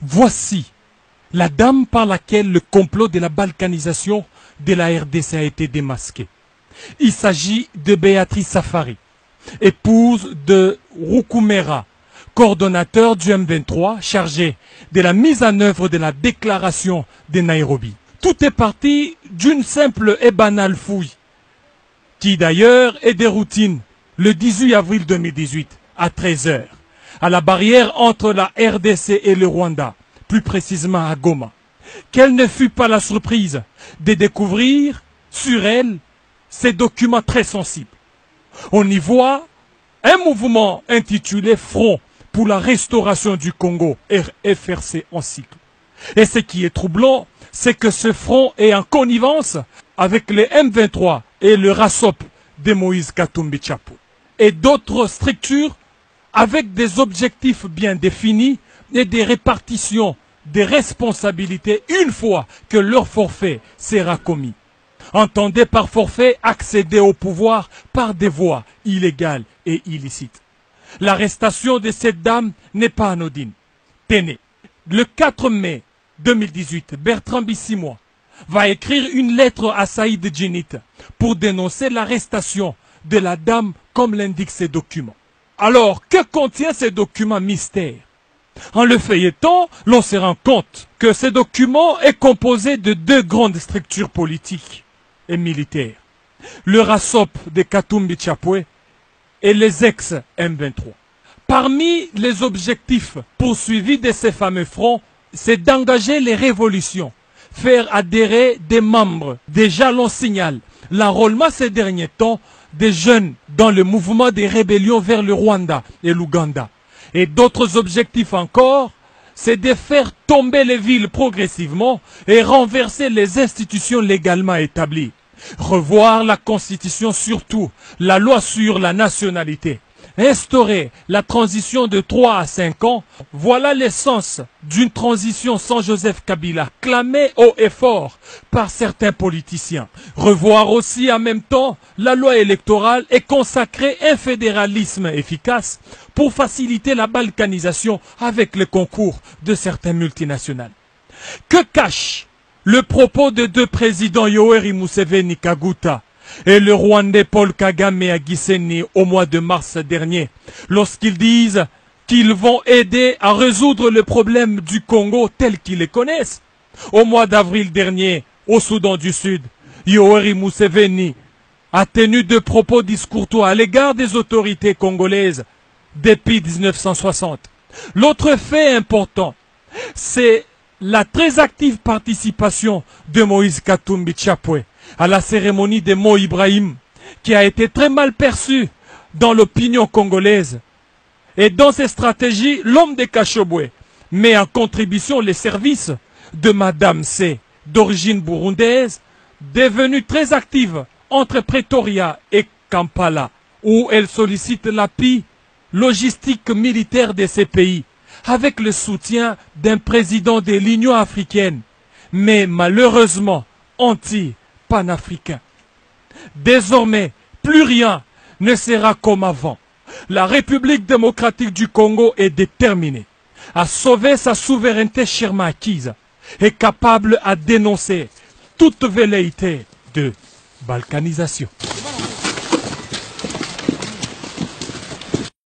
Voici la dame par laquelle le complot de la balkanisation de la RDC a été démasqué. Il s'agit de Béatrice Safari, épouse de Roukoumera, coordonnateur du M23 chargé de la mise en œuvre de la déclaration de Nairobi. Tout est parti d'une simple et banale fouille, qui d'ailleurs est de routine le 18 avril 2018 à 13 h, à la barrière entre la RDC et le Rwanda, plus précisément à Goma. Quelle ne fut pas la surprise de découvrir sur elle ces documents très sensibles. On y voit un mouvement intitulé Front pour la restauration du Congo, FRC en cycle. Et ce qui est troublant, c'est que ce front est en connivence avec les M23 et le RASOP de Moïse Katumbi Chapwe et d'autres structures avec des objectifs bien définis et des répartitions des responsabilités une fois que leur forfait sera commis. Entendez par forfait accéder au pouvoir par des voies illégales et illicites. L'arrestation de cette dame n'est pas anodine. Tenez, le 4 mai 2018, Bertrand Bisimwa va écrire une lettre à Saïd Djinit pour dénoncer l'arrestation de la dame comme l'indiquent ces documents. Alors, que contient ces documents mystères? En le feuilletant, l'on se rend compte que ce document est composé de deux grandes structures politiques et militaires. Le RASOP de Katumbi Chapwe et les ex-M23. Parmi les objectifs poursuivis de ces fameux fronts, c'est d'engager les révolutions, faire adhérer des membres. Déjà l'on signale l'enrôlement ces derniers temps des jeunes dans le mouvement des rébellions vers le Rwanda et l'Ouganda. Et d'autres objectifs encore, c'est de faire tomber les villes progressivement et renverser les institutions légalement établies. Revoir la Constitution, surtout la loi sur la nationalité. Instaurer la transition de 3 à 5 ans, voilà l'essence d'une transition sans Joseph Kabila, clamée haut et fort par certains politiciens. Revoir aussi en même temps la loi électorale et consacrer un fédéralisme efficace pour faciliter la balkanisation avec le concours de certaines multinationales. Que cache le propos de deux présidents Yoweri Museveni Kaguta et le Rwandais Paul Kagame à Gisenyi au mois de mars dernier, lorsqu'ils disent qu'ils vont aider à résoudre le problème du Congo tel qu'ils les connaissent? Au mois d'avril dernier, au Soudan du Sud, Yoweri Museveni a tenu de propos discourtois à l'égard des autorités congolaises depuis 1960. L'autre fait important, c'est la très active participation de Moïse Katumbi Chapwe à la cérémonie de Mo Ibrahim, qui a été très mal perçue dans l'opinion congolaise. Et dans ces stratégies, l'homme de Kashobwe met en contribution les services de Madame C, d'origine burundaise, devenue très active entre Pretoria et Kampala, où elle sollicite l'appui logistique militaire de ces pays, avec le soutien d'un président de l'Union africaine, mais malheureusement anti-panafricain. Désormais, plus rien ne sera comme avant. La République démocratique du Congo est déterminée à sauver sa souveraineté chèrement acquise et capable à dénoncer toute velléité de balkanisation.